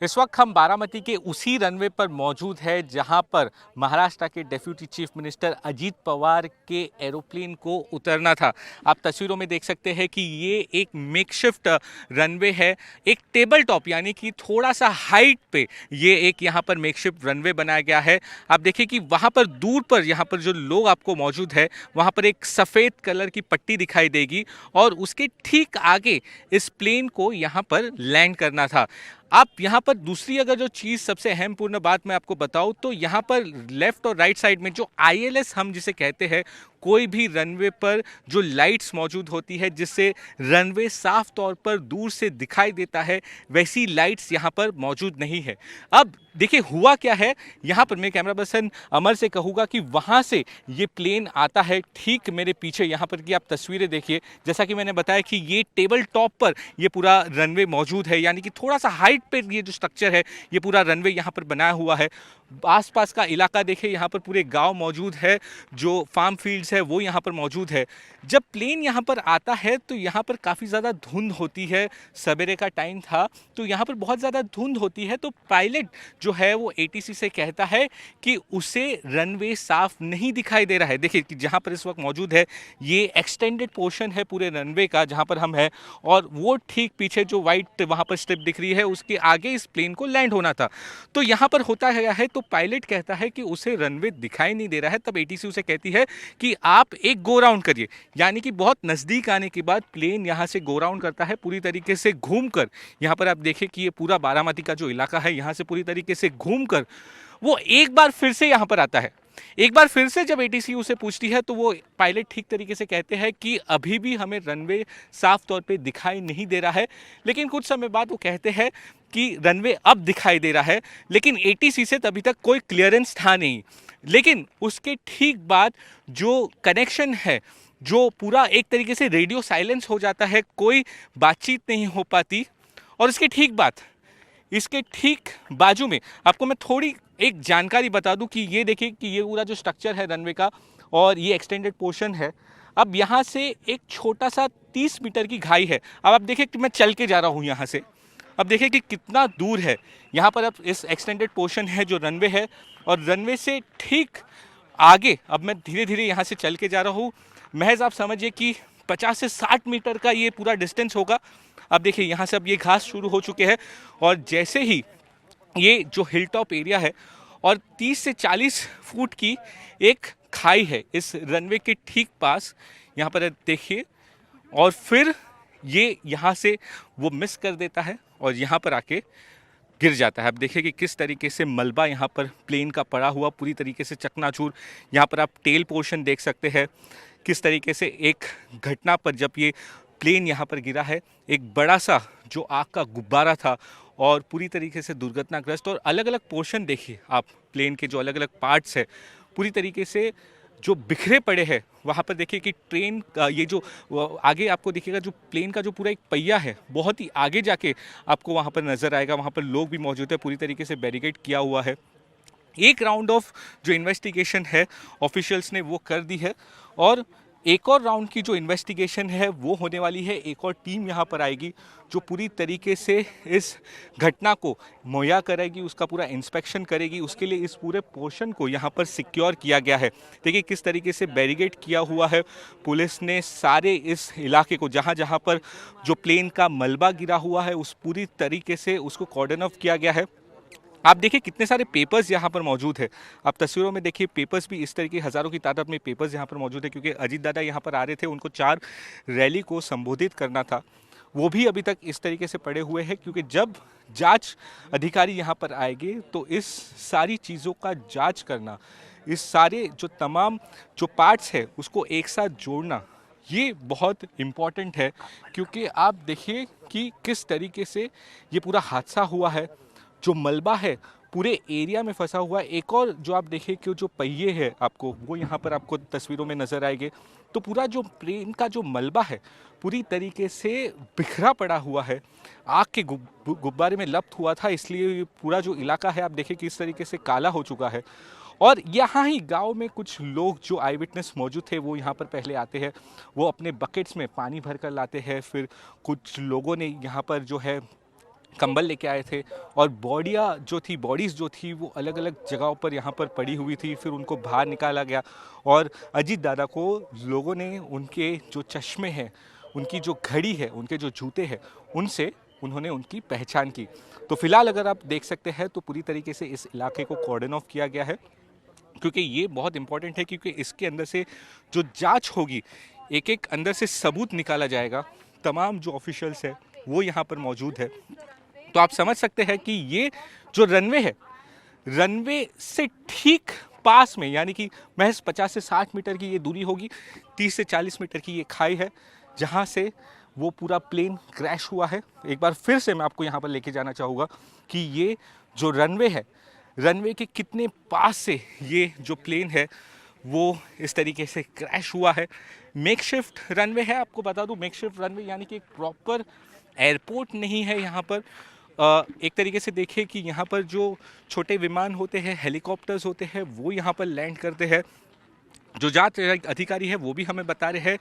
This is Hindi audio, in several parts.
इस वक्त हम बारामती के उसी रनवे पर मौजूद है जहां पर महाराष्ट्र के deputy chief minister Ajit Pawar के एरोप्लेन को उतरना था। आप तस्वीरों में देख सकते हैं कि ये एक मेकशिफ्ट रनवे है, एक टेबल टॉप यानी कि थोड़ा सा हाइट पे ये एक यहाँ पर मेकशिफ्ट रनवे बनाया गया है। आप देखिए कि वहाँ पर दूर पर यहाँ पर जो लोग आपको मौजूद है वहाँ पर एक सफ़ेद कलर की पट्टी दिखाई देगी और उसके ठीक आगे इस प्लेन को यहाँ पर लैंड करना था। आप यहाँ पर दूसरी अगर जो चीज़ सबसे अहम पूर्ण बात मैं आपको बताऊँ तो यहाँ पर लेफ्ट और राइट साइड में जो आईएलएस हम जिसे कहते हैं, कोई भी रनवे पर जो लाइट्स मौजूद होती है जिससे रनवे साफ तौर पर दूर से दिखाई देता है, वैसी लाइट्स यहाँ पर मौजूद नहीं है। अब देखिए हुआ क्या है, यहाँ पर मैं कैमरा पर्सन अमर से कहूँगा कि वहाँ से ये प्लेन आता है ठीक मेरे पीछे। यहाँ पर कि आप तस्वीरें देखिए, जैसा कि मैंने बताया कि ये टेबल टॉप पर ये पूरा रनवे मौजूद है, यानी कि थोड़ा सा हाइट पे ये जो स्ट्रक्चर है ये पूरा रनवे यहाँ पर बनाया हुआ है। आसपास का इलाका देखिए, यहाँ पर पूरे गांव मौजूद है, जो फार्म फील्ड्स है वो यहाँ पर मौजूद है। जब प्लेन यहाँ पर आता है तो यहाँ पर काफ़ी ज़्यादा धुंध होती है, सवेरे का टाइम था तो यहाँ पर बहुत ज़्यादा धुंध होती है। तो पायलट जो है वो एटीसी से कहता है कि उसे रनवे साफ नहीं दिखाई दे रहा है। देखिए कि जहाँ पर इस वक्त मौजूद है ये एक्सटेंडेड पोर्शन है पूरे रनवे का जहाँ पर हम हैं, और वो ठीक पीछे जो वाइट वहाँ पर स्ट्रिप दिख रही है उसके आगे इस प्लेन को लैंड होना था। तो यहाँ पर होता है तो पायलट कहता है कि उसे रनवे दिखाई नहीं दे रहा है। तब एटीसी उसे कहती है कि आप एक गो राउंड करिए, यानी कि बहुत नज़दीक आने के बाद प्लेन यहाँ से गो राउंड करता है, पूरी तरीके से घूमकर। यहाँ पर आप देखिए कि ये पूरा बारामती का जो इलाका है यहाँ से पूरी तरीके से घूमकर वो एक बार फिर से यहाँ पर आता है। एक बार फिर से जब एटीसी उसे पूछती है तो वो पायलट ठीक तरीके से कहते हैं कि अभी भी हमें रनवे साफ तौर पे दिखाई नहीं दे रहा है। लेकिन कुछ समय बाद वो कहते हैं कि रनवे अब दिखाई दे रहा है, लेकिन एटीसी से तभी तक कोई क्लियरेंस था नहीं। लेकिन उसके ठीक बाद जो कनेक्शन है, जो पूरा एक तरीके से रेडियो साइलेंस हो जाता है, कोई बातचीत नहीं हो पाती। और इसके ठीक बाजू में आपको मैं थोड़ी एक जानकारी बता दूं कि ये देखिए कि ये पूरा जो स्ट्रक्चर है रनवे का और ये एक्सटेंडेड पोर्शन है। अब यहाँ से एक छोटा सा 30 मीटर की खाई है। अब आप देखिए कि मैं चल के जा रहा हूँ यहाँ से, अब देखिए कि कितना दूर है। यहाँ पर अब इस एक्सटेंडेड पोर्शन है जो रनवे है, और रनवे से ठीक आगे अब मैं धीरे धीरे यहाँ से चल के जा रहा हूँ। महज आप समझिए कि 50 से 60 मीटर का ये पूरा डिस्टेंस होगा। अब देखिए यहाँ से अब ये घास शुरू हो चुके हैं, और जैसे ही ये जो हिल टॉप एरिया है और 30 से 40 फुट की एक खाई है इस रनवे के ठीक पास, यहाँ पर देखिए। और फिर ये यहाँ से वो मिस कर देता है और यहाँ पर आके गिर जाता है। अब देखिए कि किस तरीके से मलबा यहाँ पर प्लेन का पड़ा हुआ, पूरी तरीके से चकनाचूर। यहाँ पर आप टेल पोर्शन देख सकते हैं किस तरीके से एक घटना पर जब ये प्लेन यहाँ पर गिरा है, एक बड़ा सा जो आग का गुब्बारा था और पूरी तरीके से दुर्घटनाग्रस्त। और अलग अलग पोर्शन देखिए आप, प्लेन के जो अलग अलग पार्ट्स है पूरी तरीके से जो बिखरे पड़े हैं। वहाँ पर देखिए कि ट्रेन का ये जो आगे आपको दिखेगा, जो प्लेन का जो पूरा एक पहिया है बहुत ही आगे जाके आपको वहाँ पर नज़र आएगा। वहाँ पर लोग भी मौजूद है, पूरी तरीके से बैरिकेड किया हुआ है। एक राउंड ऑफ जो इन्वेस्टिगेशन है ऑफिशियल्स ने वो कर दी है, और एक और राउंड की जो इन्वेस्टिगेशन है वो होने वाली है। एक और टीम यहाँ पर आएगी जो पूरी तरीके से इस घटना को मुहैया करेगी, उसका पूरा इंस्पेक्शन करेगी। उसके लिए इस पूरे पोर्शन को यहाँ पर सिक्योर किया गया है। देखिए किस तरीके से बैरिकेड किया हुआ है पुलिस ने सारे इस इलाके को, जहाँ जहाँ पर जो प्लेन का मलबा गिरा हुआ है उस पूरी तरीके से उसको कॉर्डन ऑफ किया गया है। आप देखिए कितने सारे पेपर्स यहाँ पर मौजूद है। आप तस्वीरों में देखिए पेपर्स भी इस तरह की हज़ारों की तादाद में पेपर्स यहाँ पर मौजूद है, क्योंकि अजीत दादा यहाँ पर आ रहे थे, उनको 4 रैली को संबोधित करना था। वो भी अभी तक इस तरीके से पड़े हुए हैं, क्योंकि जब जांच अधिकारी यहाँ पर आएंगे तो इस सारी चीज़ों का जांच करना, इस सारे जो तमाम जो पार्ट्स है उसको एक साथ जोड़ना, ये बहुत इम्पॉर्टेंट है। क्योंकि आप देखिए कि किस तरीके से ये पूरा हादसा हुआ है, जो मलबा है पूरे एरिया में फंसा हुआ है। एक और जो आप देखिए कि जो पहिए है आपको वो यहाँ पर आपको तस्वीरों में नज़र आएंगे, तो पूरा जो प्लेन का जो मलबा है पूरी तरीके से बिखरा पड़ा हुआ है, आग के गुब्बारे में लप्त हुआ था, इसलिए पूरा जो इलाका है आप देखिए कि इस तरीके से काला हो चुका है। और यहाँ ही गांव में कुछ लोग जो आई विटनेस मौजूद थे वो यहाँ पर पहले आते हैं, वो अपने बकेट्स में पानी भर कर लाते हैं। फिर कुछ लोगों ने यहाँ पर जो है कंबल लेके आए थे और बॉडीज़ जो थी वो अलग अलग जगहों पर यहाँ पर पड़ी हुई थी। फिर उनको बाहर निकाला गया और अजीत दादा को लोगों ने उनके जो चश्मे हैं, उनकी जो घड़ी है, उनके जो जूते हैं, उनसे उन्होंने उनकी पहचान की। तो फिलहाल अगर आप देख सकते हैं तो पूरी तरीके से इस इलाके को कॉर्डन ऑफ किया गया है, क्योंकि ये बहुत इंपॉर्टेंट है, क्योंकि इसके अंदर से जो जांच होगी, एक एक अंदर से सबूत निकाला जाएगा। तमाम जो ऑफिशियल्स है वो यहाँ पर मौजूद है। तो आप समझ सकते हैं कि ये जो रनवे है, रनवे से ठीक पास में, यानी कि महज 50 से 60 मीटर की ये दूरी होगी, 30 से 40 मीटर की ये खाई है जहाँ से वो पूरा प्लेन क्रैश हुआ है। एक बार फिर से मैं आपको यहाँ पर लेके जाना चाहूँगा कि ये जो रनवे है, रनवे के कितने पास से ये जो प्लेन है वो इस तरीके से क्रैश हुआ है। मेकशिफ्ट रनवे है, आपको बता दूं, मेकशिफ्ट रनवे यानी कि एक प्रॉपर एयरपोर्ट नहीं है यहाँ पर। एक तरीके से देखें कि यहाँ पर जो छोटे विमान होते हैं, हेलीकॉप्टर्स होते हैं, वो यहाँ पर लैंड करते हैं। जो जांच अधिकारी है वो भी हमें बता रहे हैं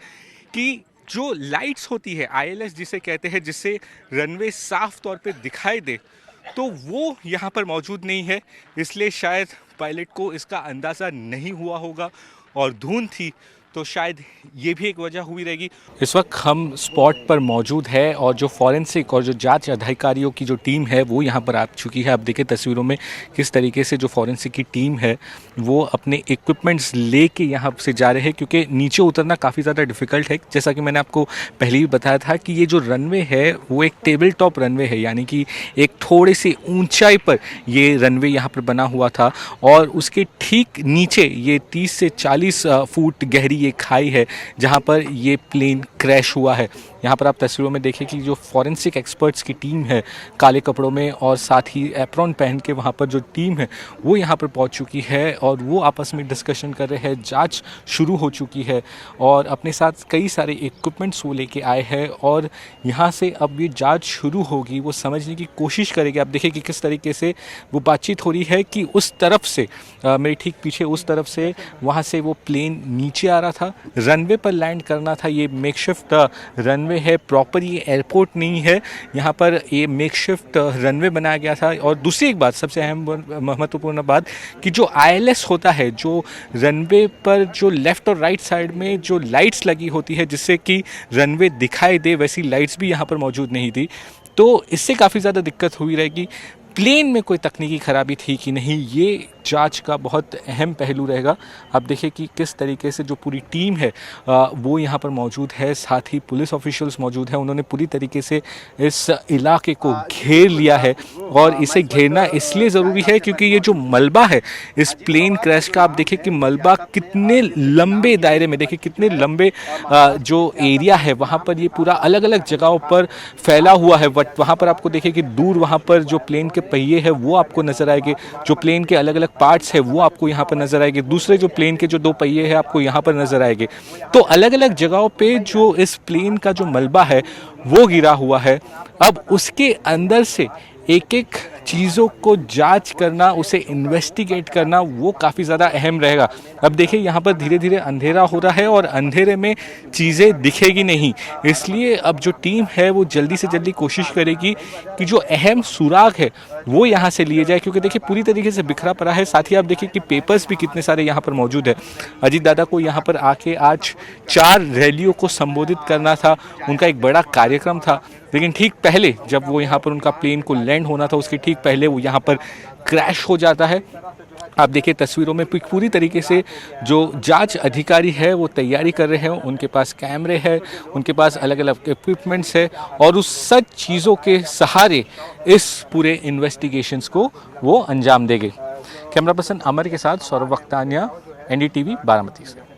कि जो लाइट्स होती है, ILS जिसे कहते हैं, जिससे रनवे साफ तौर पे दिखाई दे, तो वो यहाँ पर मौजूद नहीं है। इसलिए शायद पायलट को इसका अंदाज़ा नहीं हुआ होगा और धुंध थी, तो शायद ये भी एक वजह हुई रहेगी। इस वक्त हम स्पॉट पर मौजूद है और जो फॉरेंसिक और जो जांच अधिकारियों की जो टीम है वो यहाँ पर आ चुकी है। आप देखें तस्वीरों में किस तरीके से जो फॉरेंसिक की टीम है वो अपने इक्विपमेंट्स लेके यहाँ से जा रहे हैं, क्योंकि नीचे उतरना काफ़ी ज़्यादा डिफ़िकल्ट है। जैसा कि मैंने आपको पहले भी बताया था कि ये जो रनवे है वो एक टेबल टॉप रनवे है, यानी कि एक थोड़े से ऊंचाई पर ये रनवे यहाँ पर बना हुआ था और उसके ठीक नीचे ये 30 से 40 फुट गहरी ये खाई है जहाँ पर ये प्लेन क्रैश हुआ है। यहाँ पर आप तस्वीरों में देखें कि जो फॉरेंसिक एक्सपर्ट्स की टीम है काले कपड़ों में और साथ ही एप्रॉन पहन के, वहाँ पर जो टीम है वो यहाँ पर पहुँच चुकी है और वो आपस में डिस्कशन कर रहे हैं। जांच शुरू हो चुकी है और अपने साथ कई सारे इक्विपमेंट्स वो लेके आए हैं और यहाँ से अब ये जांच शुरू होगी, वो समझने की कोशिश करेंगे। आप देखिए कि किस तरीके से वो बातचीत हो रही है कि उस तरफ से मेरे ठीक पीछे उस तरफ से वहाँ से वो प्लेन नीचे आ रहा था, रनवे पर लैंड करना था। ये मेकशिफ्ट रनवे है, प्रॉपर ये एयरपोर्ट नहीं है, यहाँ पर ये मेकशिफ्ट रनवे बनाया गया था। और दूसरी एक बात, सबसे अहम महत्वपूर्ण बात, कि जो ILS होता है, जो रनवे पर जो लेफ़्ट और राइट साइड में जो लाइट्स लगी होती है जिससे कि रनवे दिखाई दे, वैसी लाइट्स भी यहाँ पर मौजूद नहीं थी। तो इससे काफ़ी ज़्यादा दिक्कत हुई रहेगी। प्लेन में कोई तकनीकी खराबी थी कि नहीं, ये जांच का बहुत अहम पहलू रहेगा। आप देखिए कि किस तरीके से जो पूरी टीम है वो यहाँ पर मौजूद है, साथ ही पुलिस ऑफिशियल्स मौजूद हैं। उन्होंने पूरी तरीके से इस इलाके को घेर लिया है और इसे घेरना इसलिए ज़रूरी है क्योंकि ये जो मलबा है इस प्लेन क्रैश का, आप देखिए कि मलबा कितने लंबे दायरे में, देखिए कितने लंबे जो एरिया है वहाँ पर ये पूरा अलग अलग जगहों पर फैला हुआ है। बट वहाँ पर आपको देखिए कि दूर वहाँ पर जो प्लेन के पहिए हैं वो आपको नज़र आएंगे, जो प्लेन के अलग अलग पार्ट्स है वो आपको यहाँ पर नजर आएंगे, दूसरे जो प्लेन के जो 2 पहिए हैं आपको यहाँ पर नजर आएंगे। तो अलग अलग जगहों पे जो इस प्लेन का जो मलबा है वो गिरा हुआ है। अब उसके अंदर से एक एक चीज़ों को जांच करना, उसे इन्वेस्टिगेट करना, वो काफ़ी ज़्यादा अहम रहेगा। अब देखिए यहाँ पर धीरे धीरे अंधेरा हो रहा है और अंधेरे में चीज़ें दिखेगी नहीं, इसलिए अब जो टीम है वो जल्दी से जल्दी कोशिश करेगी कि जो अहम सुराग है वो यहाँ से लिए जाए, क्योंकि देखिए पूरी तरीके से बिखरा पड़ा है। साथ ही आप देखिए कि पेपर्स भी कितने सारे यहाँ पर मौजूद है। अजीत दादा को यहाँ पर आके आज 4 रैलियों को संबोधित करना था, उनका एक बड़ा कार्यक्रम था, लेकिन ठीक पहले जब वो यहाँ पर उनका प्लेन को लैंड होना था उसके ठीक पहले वो यहाँ पर क्रैश हो जाता है। आप देखिए तस्वीरों में पूरी तरीके से जो जांच अधिकारी है वो तैयारी कर रहे हैं, उनके पास कैमरे हैं, उनके पास अलग अलग इक्विपमेंट्स है और उस सब चीज़ों के सहारे इस पूरे इन्वेस्टिगेशंस को वो अंजाम देंगे। कैमरा पर्सन अमर के साथ सौरभ वक्तानिया, NDTV बारामती से।